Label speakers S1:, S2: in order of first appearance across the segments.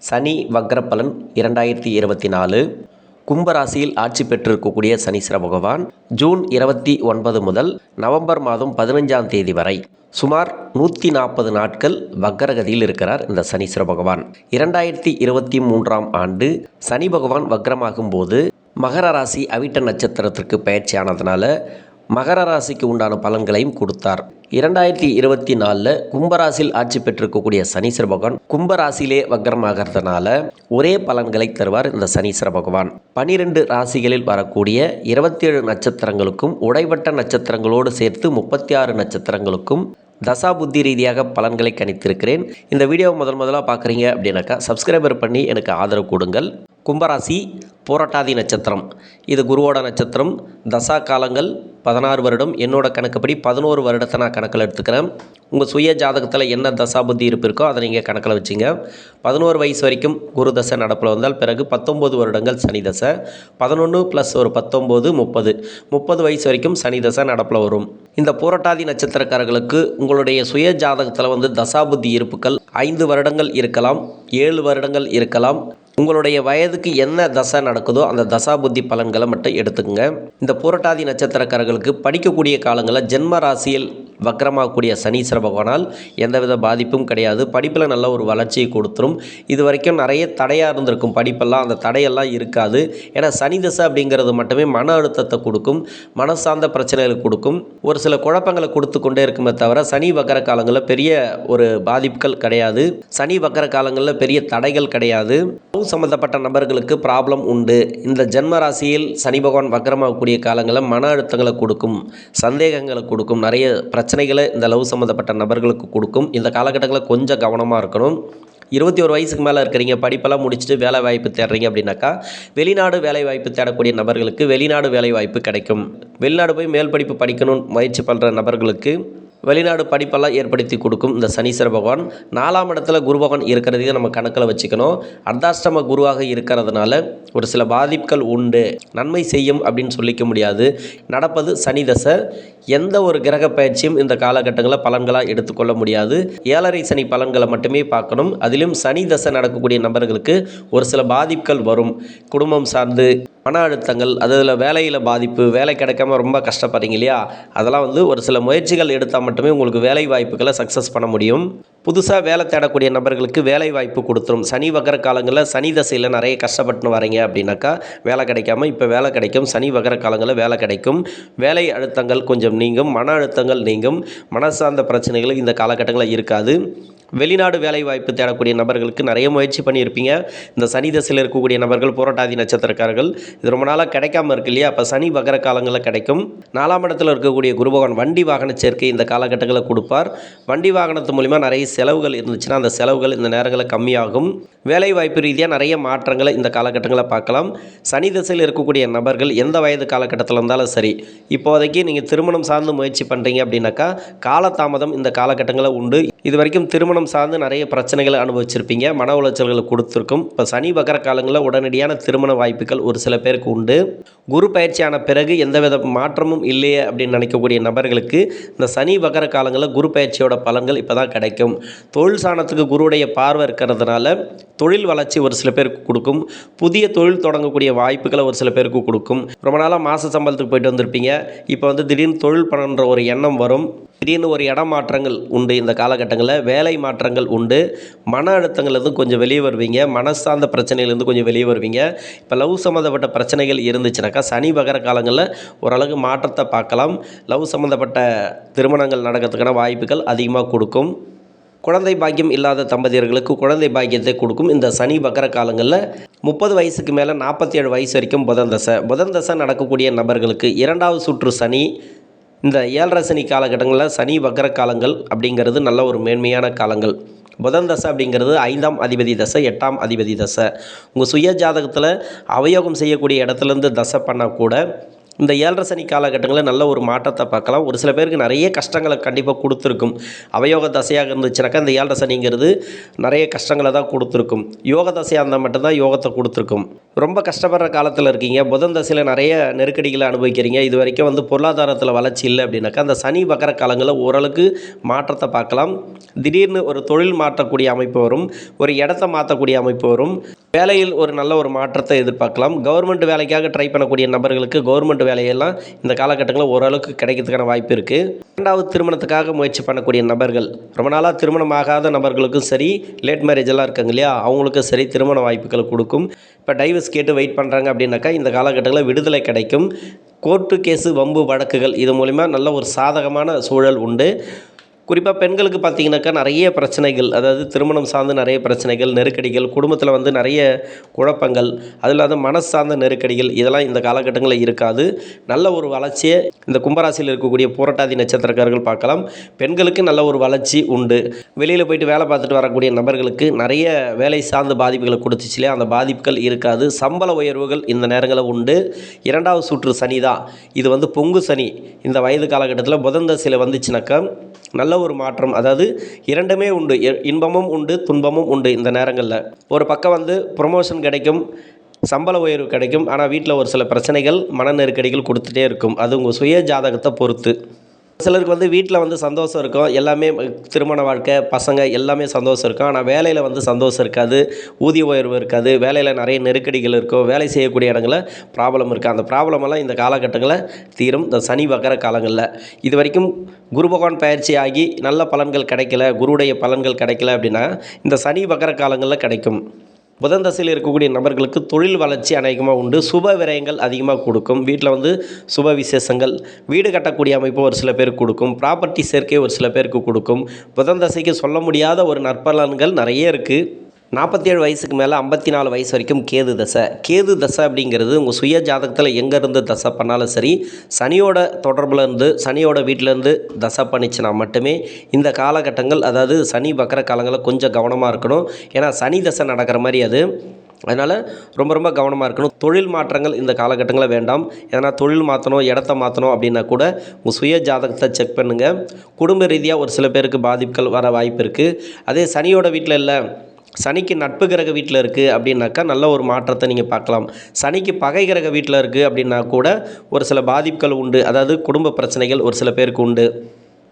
S1: சனி வக்ரப்பலன் 2024 கும்பராசியில் ஆட்சி பெற்றிருக்கக்கூடிய சனீஸ்வர பகவான் ஜூன் 29 முதல் நவம்பர் மாதம் 15ஆம் தேதி வரை சுமார் 140 நாட்கள் வக்ரகதியில் இருக்கிறார். இந்த சனீஸ்வர பகவான் 2023ஆம் ஆண்டு சனி பகவான் வக்ரமாகும் போது மகர ராசி அவிட்ட நட்சத்திரத்திற்கு பயிற்சியானதுனால மகர ராசிக்கு உண்டான பலன்களையும் கொடுத்தார். 2024 கும்பராசியில் ஆட்சி பெற்றிருக்கக்கூடிய சனீஸ்வர பகவான் கும்பராசியிலே வக்ரமாகிறதுனால ஒரே பலன்களை தருவார். இந்த சனீஸ்வர பகவான் 12 ராசிகளில் வரக்கூடிய 27 நட்சத்திரங்களுக்கும் உடைவட்ட நட்சத்திரங்களோடு சேர்த்து 36 நட்சத்திரங்களுக்கும் தசா புத்தி ரீதியாக பலன்களை கணித்திருக்கிறேன். இந்த வீடியோவை முதலாக பார்க்குறீங்க அப்படின்னாக்கா சப்ஸ்கிரைபர் பண்ணி எனக்கு ஆதரவு கொடுங்கள். கும்பராசி போராட்டாதி நட்சத்திரம், இது குருவோட நட்சத்திரம். தசா காலங்கள் 16 வருடம். என்னோட கணக்குப்படி 11 வருடத்தை நான் கணக்கில் எடுத்துக்கிறேன். உங்கள் சுய ஜாதகத்தில் என்ன தசா புத்தி இருப்பு இருக்கோ அதை நீங்கள் கணக்கில் வச்சுங்க. 11 வயசு வரைக்கும் குரு தசை நடப்பில் வந்தால் பிறகு 19 வருடங்கள் சனி தசை, 11 + ஒரு 19 30 வயசு வரைக்கும் சனி தசை நடப்பில் வரும். இந்த போராட்டாதி நட்சத்திரக்காரர்களுக்கு உங்களுடைய சுய ஜாதகத்தில் தசா புத்தி இருப்புகள் 5 வருடங்கள் இருக்கலாம், 7 வருடங்கள் இருக்கலாம். உங்களுடைய வயதுக்கு என்ன தசை நடக்குதோ அந்த தசா புத்தி பலன்களை மட்டும் எடுத்துக்கங்க. இந்த போராட்டாதி நட்சத்திரக்காரர்களுக்கு படிக்கக்கூடிய காலங்களில் ஜென்ம ராசியில் வக்ரமாகக்கூடிய சனீஸ்வர பகவானால் எந்தவித பாதிப்பும் கிடையாது. படிப்பில் நல்ல ஒரு வளர்ச்சியை கொடுத்துரும். இது வரைக்கும் நிறைய தடையாக இருந்திருக்கும் படிப்பெல்லாம், அந்த தடையெல்லாம் இருக்காது. ஏன்னா சனி தசை அப்படிங்கிறது மட்டுமே மன அழுத்தத்தை கொடுக்கும், மன சார்ந்த பிரச்சனைகளை கொடுக்கும், ஒரு சில குழப்பங்களை கொடுத்து கொண்டே இருக்குமே தவிர சனி வக்ர காலங்களில் பெரிய ஒரு பாதிப்புகள் கிடையாது. சனி வக்ர காலங்களில் பெரிய தடைகள் கிடையாது. சம்பந்தப்பட்ட நபர்களுக்கு ப்ராப்ளம் உண்டு. இந்த ஜென்ம ராசியில் சனி பகவான் வக்ரமாகக்கூடிய காலங்களில் மன அழுத்தங்களை கொடுக்கும், சந்தேகங்களை கொடுக்கும், நிறைய பிரச்சனைகளை இந்த லவ் சம்மந்தப்பட்ட நபர்களுக்கு கொடுக்கும். இந்த காலகட்டங்களில் கொஞ்சம் கவனமாக இருக்கணும். 21 வயசுக்கு மேலே இருக்கிறீங்க, படிப்பெல்லாம் முடிச்சுட்டு வேலை வாய்ப்பு தேடுறீங்க அப்படின்னாக்கா வெளிநாடு வேலை வாய்ப்பு தேடக்கூடிய நபர்களுக்கு வெளிநாடு வேலை வாய்ப்பு கிடைக்கும். வெளிநாடு போய் மேல் படிப்பு படிக்கணும்னு முயற்சி பண்ணுற நபர்களுக்கு வெளிநாடு படிப்பெல்லாம் ஏற்படுத்தி கொடுக்கும். இந்த சனீஸ்வர பகவான் 4ஆம் இடத்துல குரு பகவான் இருக்கிறதையும் நம்ம கணக்கில் வச்சுக்கணும். அர்த்தாஷ்டம குருவாக இருக்கிறதுனால ஒரு சில பாதிப்புகள் உண்டு, நன்மை செய்யும் அப்படின்னு சொல்லிக்க முடியாது. நடப்பது சனி தசை. எந்த ஒரு கிரக பயிற்சியும் இந்த காலகட்டங்களில் பலன்களாக எடுத்துக்கொள்ள முடியாது. 7.5 சனி பலன்களை மட்டுமே பார்க்கணும். அதிலும் சனி தசை நடக்கக்கூடிய நபர்களுக்கு ஒரு சில பாதிப்புகள் வரும். குடும்பம் சார்ந்து மன அழுத்தங்கள், அதில் வேலையில் பாதிப்பு, வேலை கிடைக்காம ரொம்ப கஷ்டப்படுறீங்க இல்லையா, அதெல்லாம் ஒரு சில முயற்சிகள் எடுத்தால் மட்டுமே உங்களுக்கு வேலை வாய்ப்புகளை சக்ஸஸ் பண்ண முடியும். புதுசாக வேலை தேடக்கூடிய நபர்களுக்கு வேலை வாய்ப்பு கொடுத்துரும். சனி வக்ர காலங்களில் சனி தசையில் நிறைய கஷ்டப்பட்டு வரீங்க அப்படின்னாக்கா வேலை கிடைக்காம இப்போ வேலை கிடைக்கும். சனி வக்ர காலங்களில் வேலை கிடைக்கும். வேலை அழுத்தங்கள் கொஞ்சம் நீங்கும், மன அழுத்தங்கள் நீங்கும், மன சார்ந்த பிரச்சனைகள் இந்த காலகட்டங்களில் இருக்காது. வெளிநாடு வேலை வாய்ப்பு தேடக்கூடிய நபர்களுக்கு நிறைய முயற்சி பண்ணியிருப்பீங்க. இந்த சனி தசையில் இருக்கக்கூடிய நபர்கள் போராட்டாதி நட்சத்திரக்காரர்கள் இது ரொம்ப நாளாக கிடைக்காம இருக்கு இல்லையா, அப்போ சனி வக்ர காலங்களில் கிடைக்கும். 4ஆம் இடத்துல இருக்கக்கூடிய குரு பகவான் வண்டி வாகன சேர்க்கை இந்த காலகட்டங்களில் கொடுப்பார். வண்டி வாகனத்து மூலிமா நிறைய செலவுகள் இருந்துச்சுன்னா அந்த செலவுகள் இந்த நேரங்களில் கம்மியாகும். வேலை வாய்ப்பு ரீதியாக நிறைய மாற்றங்களை இந்த காலகட்டங்களில் பார்க்கலாம். சனி தசையில் இருக்கக்கூடிய நபர்கள் எந்த வயது காலகட்டத்தில் இருந்தாலும் சரி, இப்போதைக்கு நீங்கள் திருமணம் சார்ந்து முயற்சி பண்ணுறீங்க அப்படின்னாக்கா காலதாமதம் இந்த காலகட்டங்களில் உண்டு. இது வரைக்கும் திருமணம் சார்ந்து நிறைய பிரச்சனைகளை அனுபவிச்சிருப்பீங்க, மன உளைச்சல்களை கொடுத்துருக்கும். இப்போ சனி வக்ர காலங்களில் உடனடியான திருமண வாய்ப்புகள் ஒரு சில பேருக்கு உண்டு. குரு பயிற்சியான பிறகு எந்தவித மாற்றமும் இல்லையே அப்படின்னு நினைக்கக்கூடிய நபர்களுக்கு இந்த சனி வக்ர காலங்களில் குரு பயிற்சியோட பலன்கள் இப்போ தான் கிடைக்கும். தொழில் சாணத்துக்கு குருவுடைய பார்வை இருக்கிறதுனால தொழில் வளர்ச்சி ஒரு சில பேருக்கு கொடுக்கும். புதிய தொழில் தொடங்கக்கூடிய வாய்ப்புகளை ஒரு சில பேருக்கு கொடுக்கும். ரொம்ப நாளாக மாத சம்பளத்துக்கு போயிட்டு வந்திருப்பீங்க, இப்போ திடீர்னு தொழில் பண்ணுற ஒரு எண்ணம் வரும். திடீர்னு ஒரு இடம் மாற்றங்கள் உண்டு. இந்த காலகட்டங்களில் வேலை மாற்றங்கள் உண்டு. மன அழுத்தங்கள்லேருந்து கொஞ்சம் வெளியே வருவீங்க, மன சார்ந்த பிரச்சனையிலேருந்து கொஞ்சம் வெளியே வருவீங்க. இப்போ லவ் சம்மந்தப்பட்ட பிரச்சனைகள் இருந்துச்சுனாக்கா சனி வக்ர காலங்களில் ஓரளவுக்கு மாற்றத்தை பார்க்கலாம். லவ் சம்மந்தப்பட்ட திருமணங்கள் நடக்கிறதுக்கான வாய்ப்புகள் அதிகமாக கொடுக்கும். குழந்தை பாக்கியம் இல்லாத தம்பதியர்களுக்கு குழந்தை பாக்கியத்தை கொடுக்கும். இந்த சனி வக்ர காலங்களில் 30 வயசுக்கு மேலே 47 வயசு வரைக்கும் புதன் தசை நடக்கக்கூடிய நபர்களுக்கு 2வது சுற்று சனி, இந்த 7.5 சனி காலகட்டங்களில் சனி வக்ர காலங்கள் அப்படிங்கிறது நல்ல ஒரு மேன்மையான காலங்கள். புதன் தசை அப்படிங்கிறது 5ஆம் அதிபதி தசை, 8ஆம் அதிபதி தசை. உங்கள் சுய ஜாதகத்தில் அவயோகம் செய்யக்கூடிய இடத்துலேருந்து தசை பண்ணால் கூட இந்த 7.5 சனி காலகட்டங்களில் நல்ல ஒரு மாற்றத்தை பார்க்கலாம். ஒரு சில பேருக்கு நிறைய கஷ்டங்களை கண்டிப்பாக கொடுத்துருக்கும். அவயோக தசையாக இருந்துச்சுனாக்கா இந்த 7.5 சனிங்கிறது நிறைய கஷ்டங்களை தான் கொடுத்துருக்கும். யோக தசையாக இருந்தால் மட்டும்தான் யோகத்தை கொடுத்துருக்கும். ரொம்ப கஷ்டப்படுற காலத்தில் இருக்கீங்க, புதன் தசையில் நிறைய நெருக்கடிகளை அனுபவிக்கிறீங்க, இது வரைக்கும் வந்து பொருளாதாரத்தில் வளர்ச்சி இல்லை அப்படின்னாக்கா அந்த சனி வக்கர காலங்களில் ஓரளவுக்கு மாற்றத்தை பார்க்கலாம். திடீர்னு ஒரு தொழில் மாற்றக்கூடிய அமைப்பு வரும், ஒரு இடத்த மாற்றக்கூடிய அமைப்பு வரும், வேலையில் ஒரு நல்ல ஒரு மாற்றத்தை எதிர்பார்க்கலாம். கவர்மெண்ட் வேலைக்காக ட்ரை பண்ணக்கூடிய நபர்களுக்கு கவர்மெண்ட் வேலையெல்லாம் இந்த காலகட்டங்களில் ஓரளவுக்கு கிடைக்கிறதுக்கான வாய்ப்பு இருக்குது. இரண்டாவது திருமணத்துக்காக முயற்சி பண்ணக்கூடிய நபர்கள், ரொம்ப நாளாக திருமணம் ஆகாத நபர்களுக்கும் சரி, லேட் மேரேஜ் எல்லாம் இருக்காங்க இல்லையா, அவங்களுக்கும் சரி திருமண வாய்ப்புகள் கொடுக்கும். இப்போ டைவர்ஸ் கேட்டு வெயிட் பண்ணுறாங்க அப்படின்னாக்கா இந்த காலகட்டங்களில் விடுதலை கிடைக்கும். கோர்ட்டு கேஸு வம்பு வழக்குகள் இது மூலிமா நல்ல ஒரு சாதகமான சூழல் உண்டு. குறிப்பாக பெண்களுக்கு பார்த்திங்கனாக்கா நிறைய பிரச்சனைகள், அதாவது திருமணம் சார்ந்து நிறைய பிரச்சனைகள், நெருக்கடிகள், குடும்பத்தில் வந்து நிறைய குழப்பங்கள், அது இல்லாத மனசு சார்ந்த நெருக்கடிகள் இதெல்லாம் இந்த காலகட்டங்களில் இருக்காது. நல்ல ஒரு வளர்ச்சியை இந்த கும்பராசியில் இருக்கக்கூடிய பூரட்டாதி நட்சத்திரக்காரர்கள் பார்க்கலாம். பெண்களுக்கு நல்ல ஒரு வளர்ச்சி உண்டு. வெளியில் போயிட்டு வேலை பார்த்துட்டு வரக்கூடிய நபர்களுக்கு நிறைய வேலை சார்ந்த பாதிப்புகளை கொடுத்துச்சு இல்லையா, அந்த பாதிப்புகள் இருக்காது. சம்பள உயர்வுகள் இந்த நேரங்களில் உண்டு. இரண்டாவது சுற்று சனி தான், இது வந்து பொங்கு சனி. இந்த வயது காலகட்டத்தில் புதன் தசையில் வந்துச்சுனாக்கா நல்ல ஒரு மாற்றம், அதாவது இரண்டுமே உண்டு, இன்பமும் உண்டு துன்பமும் உண்டு. இந்த நேரங்களில் ஒரு பக்கம் வந்து ப்ரொமோஷன் கிடைக்கும், சம்பள உயர்வு கிடைக்கும், ஆனால் வீட்டில் ஒரு சில பிரச்சனைகள் மன நெருக்கடிகள் கொடுத்துட்டே இருக்கும். அது உங்கள் சுய ஜாதகத்தை பொறுத்து. சிலருக்கு வந்து வீட்டில் வந்து சந்தோஷம் இருக்கும், எல்லாமே திருமண வாழ்க்கை, பசங்க எல்லாமே சந்தோஷம் இருக்கும், ஆனால் வேலையில் வந்து சந்தோஷம் இருக்காது, ஊதிய உயர்வு இருக்காது, வேலையில் நிறைய நெருக்கடிகள் இருக்கும், வேலை செய்யக்கூடிய இடங்களில் ப்ராப்ளம் இருக்குது. அந்த ப்ராப்ளமெல்லாம் இந்த காலகட்டங்களில் தீரும், இந்த சனி வக்கர காலங்களில். இது வரைக்கும் குரு பகவான் பயிற்சி ஆகி நல்ல பலன்கள் கிடைக்கல, குருவுடைய பலன்கள் கிடைக்கல அப்படின்னா இந்த சனி வக்கர காலங்களில் கிடைக்கும். புதன் தசையில் இருக்கக்கூடிய நபர்களுக்கு தொழில் வளர்ச்சி அநேகமாக உண்டு. சுப விரயங்கள் அதிகமாக கொடுக்கும். வீட்டில் வந்து சுப விசேஷங்கள், வீடு கட்டக்கூடிய அமைப்பு ஒரு சில பேருக்கு கொடுக்கும், ப்ராப்பர்ட்டி சேர்க்கை ஒரு சில பேருக்கு கொடுக்கும். புதன் தசைக்கு சொல்ல முடியாத ஒரு நற்பலன்கள் நிறைய இருக்குது. 47 வயசுக்கு மேலே 54 வயசு வரைக்கும் கேது தசை. கேது தசை அப்படிங்கிறது உங்கள் சுய ஜாதகத்தில் எங்கேருந்து தசை பண்ணாலும் சரி, சனியோட தொடர்பில் இருந்து, சனியோட வீட்டிலேருந்து தசை பண்ணிச்சுன்னா மட்டுமே இந்த காலகட்டங்கள், அதாவது சனி வக்கர காலங்களில் கொஞ்சம் கவனமாக இருக்கணும். ஏன்னா சனி தசை நடக்கிற மாதிரி அது, அதனால் ரொம்ப ரொம்ப கவனமாக இருக்கணும். தொழில் மாற்றங்கள் இந்த காலகட்டங்களில் வேண்டாம். ஏன்னா தொழில் மாற்றணும், இடத்த மாற்றணும் அப்படின்னா கூட உங்கள் சுய ஜாதகத்தை செக் பண்ணுங்கள். குடும்ப ரீதியாக ஒரு சில பேருக்கு பாதிப்புகள் வர வாய்ப்பு இருக்குது. அதே சனியோட வீட்டில் இல்லை, சனிக்கு நட்பு கிரக வீட்டில் இருக்குது அப்படின்னாக்கா நல்ல ஒரு மாற்றத்தை நீங்கள் பார்க்கலாம். சனிக்கு பகை கிரக வீட்டில் இருக்குது அப்படின்னா கூட ஒரு சில பாதிப்புகள் உண்டு, அதாவது குடும்ப பிரச்சனைகள் ஒரு சில பேருக்கு உண்டு.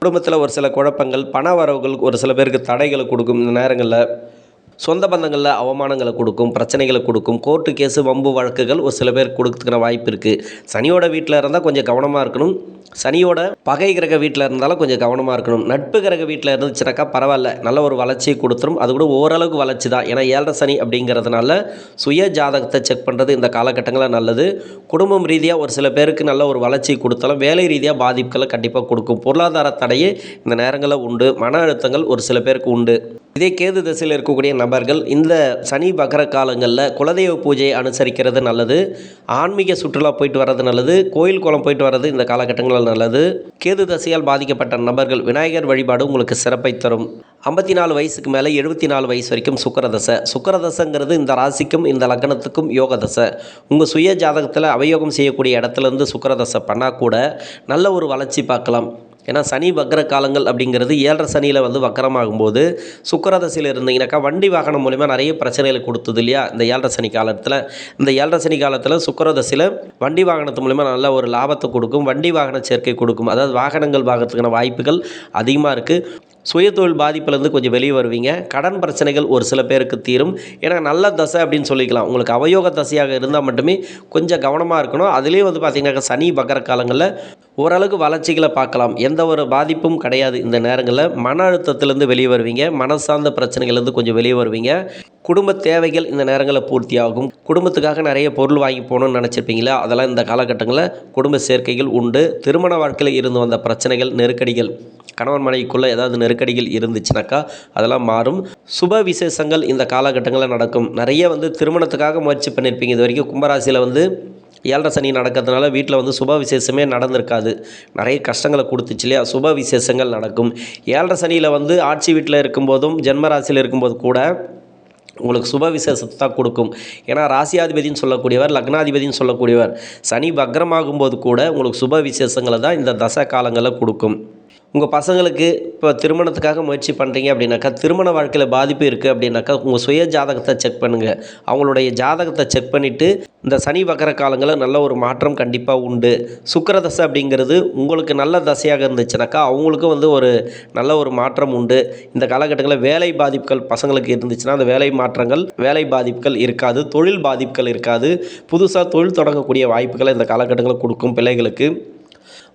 S1: குடும்பத்தில் ஒரு சில குழப்பங்கள், பண வரவுகள் ஒரு சில பேருக்கு தடைகளை கொடுக்கும். இந்த நேரங்களில் சொந்த பந்தங்களில் அவமானங்களை கொடுக்கும், பிரச்சனைகளை கொடுக்கும். கோர்ட்டு கேஸு வம்பு வழக்குகள் ஒரு சில பேர் கொடுத்துக்கிற வாய்ப்பு இருக்குது. சனியோட வீட்டில் இருந்தால் கொஞ்சம் கவனமாக இருக்கணும். சனியோட பகை கிரக வீட்டில் இருந்தாலும் கொஞ்சம் கவனமாக இருக்கணும். நட்பு கிரக வீட்டில் இருந்துச்சுனாக்கா பரவாயில்ல, நல்ல ஒரு வளர்ச்சியை கொடுத்துரும். அது கூட ஓரளவுக்கு வளர்ச்சி தான். ஏன்னா 7 சனி அப்படிங்கிறதுனால சுய ஜாதகத்தை செக் பண்ணுறது இந்த காலகட்டங்களில் நல்லது. குடும்பம் ரீதியாக ஒரு சில பேருக்கு நல்ல ஒரு வளர்ச்சி கொடுத்தாலும் வேலை ரீதியாக பாதிப்புகளை கண்டிப்பாக கொடுக்கும். பொருளாதார தடையே இந்த நேரங்களில் உண்டு. மன அழுத்தங்கள் ஒரு சில பேருக்கு உண்டு. இதே கேது திசையில் இருக்கக்கூடிய நபர்கள் இந்த சனி வக்கர காலங்களில் குலதெய்வ பூஜையை அனுசரிக்கிறது நல்லது. ஆன்மீக சுற்றுலா போயிட்டு வர்றது நல்லது. கோயில் குளம் போயிட்டு வர்றது இந்த காலகட்டங்களில் நல்லது. கேது தசையால் பாதிக்கப்பட்ட நபர்கள் விநாயகர் வழிபாடு உங்களுக்கு சிறப்பை தரும். 54 வயசுக்கு மேலே 74 வயசு வரைக்கும் சுக்கிரதசை. சுக்கிரதசைங்கிறது இந்த ராசிக்கும் இந்த லக்னத்துக்கும் யோக தசை. உங்கள் சுய ஜாதகத்தில் அவயோகம் செய்யக்கூடிய இடத்துலேருந்து சுக்கிரதசை பண்ணால் கூட நல்ல ஒரு வளர்ச்சி பார்க்கலாம். ஏன்னா சனி வக்கர காலங்கள் அப்படிங்கிறது 7 சனியில் வந்து வக்கரமாகும்போது சுக்கிரதசையில் இருந்தீங்கன்னாக்கா வண்டி வாகனம் மூலிமா நிறைய பிரச்சனைகளை கொடுத்தது இல்லையா இந்த 7 சனி காலத்தில். இந்த 7 சனி காலத்தில் சுக்கிரதசையில் வண்டி வாகனத்து மூலிமா நல்ல ஒரு லாபத்தை கொடுக்கும், வண்டி வாகன சேர்க்கை கொடுக்கும். அதாவது வாகனங்கள் வாங்கிறதுக்கான வாய்ப்புகள் அதிகமாக இருக்குது. சுயதொழில் பாதிப்புலேருந்து கொஞ்சம் வெளியே வருவீங்க. கடன் பிரச்சனைகள் ஒரு சில பேருக்கு தீரும். ஏன்னா நல்ல தசை அப்படின்னு சொல்லிக்கலாம். உங்களுக்கு அவயோக தசையாக இருந்தால் மட்டுமே கொஞ்சம் கவனமாக இருக்கணும். அதுலேயும் வந்து பார்த்திங்கனாக்கா சனி வக்கர காலங்களில் ஓரளவுக்கு வளர்ச்சிகளை பார்க்கலாம். எந்த ஒரு பாதிப்பும் கிடையாது. இந்த நேரங்களில் மன அழுத்தத்திலேருந்து வெளியே வருவீங்க. மன சார்ந்த பிரச்சனைகள்லேருந்து கொஞ்சம் வெளியே வருவீங்க. குடும்ப தேவைகள் இந்த நேரங்களில் பூர்த்தியாகும். குடும்பத்துக்காக நிறைய பொருள் வாங்கி போகணும்னு நினச்சிருப்பீங்களா, அதெல்லாம் இந்த காலகட்டங்களில் குடும்ப சேர்க்கைகள் உண்டு. திருமண வாழ்க்கையில் இருந்து வந்த பிரச்சனைகள், நெருக்கடிகள், கணவன் மனைவிக்குள்ளே ஏதாவது நெருக்கடிகள் இருந்துச்சுனாக்கா அதெல்லாம் மாறும். சுப விசேஷங்கள் இந்த காலகட்டங்களில் நடக்கும். நிறைய வந்து திருமணத்துக்காக முயற்சி பண்ணியிருப்பீங்க. இது வரைக்கும் கும்பராசியில் வந்து 7 சனி நடக்கிறதுனால வீட்டில் வந்து சுப விசேஷமே நடந்திருக்காது. நிறைய கஷ்டங்களை கொடுத்துச்சு இல்லையா. சுப விசேஷங்கள் நடக்கும். 7 சனியில் வந்து ஆட்சி வீட்டில் இருக்கும்போதும் ஜென்மராசியில் இருக்கும்போது கூட உங்களுக்கு சுப விசேஷத்தை தான் கொடுக்கும். ஏன்னா ராசியாதிபதினு சொல்லக்கூடியவர், லக்னாதிபதினு சொல்லக்கூடியவர் சனி வக்ரமாகும்போது கூட உங்களுக்கு சுப விசேஷங்களை தான் இந்த தசை காலங்களில் கொடுக்கும். உங்கள் பசங்களுக்கு இப்போ திருமணத்துக்காக முயற்சி பண்ணுறீங்க அப்படின்னாக்கா, திருமண வாழ்க்கையில் பாதிப்பு இருக்குது அப்படின்னாக்கா, உங்கள் சுய ஜாதகத்தை செக் பண்ணுங்கள். அவங்களுடைய ஜாதகத்தை செக் பண்ணிவிட்டு, இந்த சனி வக்கர காலங்களில் நல்ல ஒரு மாற்றம் கண்டிப்பாக உண்டு. சுக்கிர தசை அப்படிங்கிறது உங்களுக்கு நல்ல தசையாக இருந்துச்சுனாக்கா, அவங்களுக்கும் வந்து ஒரு நல்ல ஒரு மாற்றம் உண்டு. இந்த காலகட்டங்களில் வேலை பாதிப்புகள் பசங்களுக்கு இருந்துச்சுன்னா, அந்த வேலை பாதிப்புகள் இருக்காது. தொழில் பாதிப்புகள் இருக்காது. புதுசாக தொழில் தொடங்கக்கூடிய வாய்ப்புகளை இந்த காலகட்டங்களில் கொடுக்கும் பிள்ளைகளுக்கு.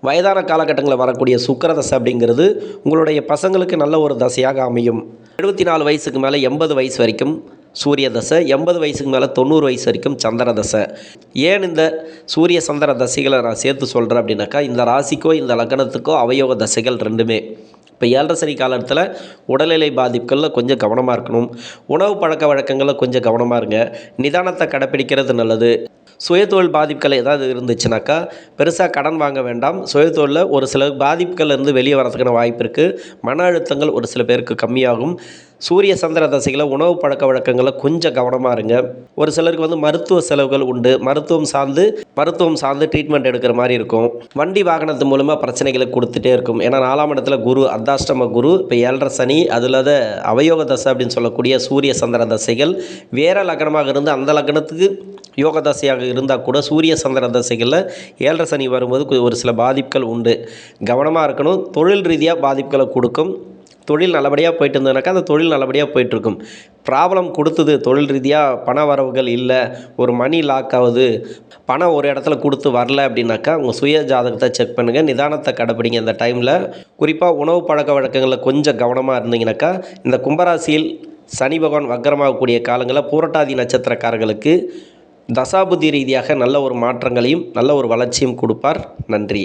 S1: வயதான காலகட்டங்களில் வரக்கூடிய சுக்கிர தசை அப்படிங்கிறது உங்களுடைய பசங்களுக்கு நல்ல ஒரு தசையாக அமையும். 74 வயசுக்கு மேலே 80 வயசு வரைக்கும் சூரிய தசை, 80 வயசுக்கு மேலே 90 வயசு வரைக்கும் சந்திர தசை. ஏன் இந்த சூரிய சந்திர தசைகளை நான் சேர்த்து சொல்கிறேன் அப்படின்னாக்கா, இந்த ராசிக்கோ இந்த லக்னத்துக்கோ அவயோக தசைகள் ரெண்டுமே. இப்போ 7.5 சனி காலத்தில் உடல்நிலை பாதிப்புகளில் கொஞ்சம் கவனமாக இருக்கணும். உணவு பழக்க வழக்கங்களில் கொஞ்சம் கவனமாக இருங்க. நிதானத்தை கடைப்பிடிக்கிறது நல்லது. சுயதொழில் பாதிப்புகள் ஏதாவது இருந்துச்சுனாக்கா பெருசாக கடன் வாங்க வேண்டாம். சுயதொழிலில் ஒரு சில பாதிப்புகள் இருந்து வெளியே வரதுக்கான வாய்ப்பு இருக்குது. மன அழுத்தங்கள் ஒரு சில பேருக்கு கம்மியாகும். சூரிய சந்திர தசைகளை உணவு பழக்க வழக்கங்களில் கொஞ்சம் கவனமாக இருங்க. ஒரு சிலருக்கு வந்து மருத்துவ செலவுகள் உண்டு. மருத்துவம் சார்ந்து ட்ரீட்மெண்ட் எடுக்கிற மாதிரி இருக்கும். வண்டி வாகனத்து மூலமாக பிரச்சனைகளை கொடுத்துட்டே இருக்கும். ஏன்னா 4ஆம் இடத்துல குரு, அர்த்தாஷ்டம குரு, இப்போ 7.5 சனி, அதில் அவயோக தசை அப்படின்னு சொல்லக்கூடிய சூரிய சந்திர தசைகள் வேறு லக்னமாக இருந்து அந்த லக்னத்துக்கு யோக தசையாக இருந்தால் கூட சூரிய சந்திர தசைகளில் 7.5 சனி வரும்போது ஒரு சில பாதிப்புகள் உண்டு. கவனமாக இருக்கணும். தொழில் ரீதியாக பாதிப்புகளை கொடுக்கும். தொழில் நல்லபடியாக போயிட்டு இருந்ததுனாக்கா அந்த தொழில் நல்லபடியாக போயிட்டுருக்கும். ப்ராப்ளம் கொடுத்தது தொழில் ரீதியாக பண வரவுகள் இல்லை, ஒரு மணி லாக் ஆகுது, பணம் ஒரு இடத்துல கொடுத்து வரல அப்படின்னாக்கா உங்கள் சுய ஜாதகத்தை செக் பண்ணுங்கள். நிதானத்தை கடைப்பிடிங்க. இந்த டைமில் குறிப்பாக உணவு பழக்க வழக்கங்களில் கொஞ்சம் கவனமாக இருந்தீங்கன்னாக்கா, இந்த கும்பராசியில் சனி பகவான் வக்கரமாகக்கூடிய காலங்களில் பூரட்டாதி நட்சத்திரக்காரர்களுக்கு தசாபுத்தி ரீதியாக நல்ல ஒரு மாற்றங்களையும் நல்ல ஒரு வளர்ச்சியும் கொடுப்பார். நன்றி.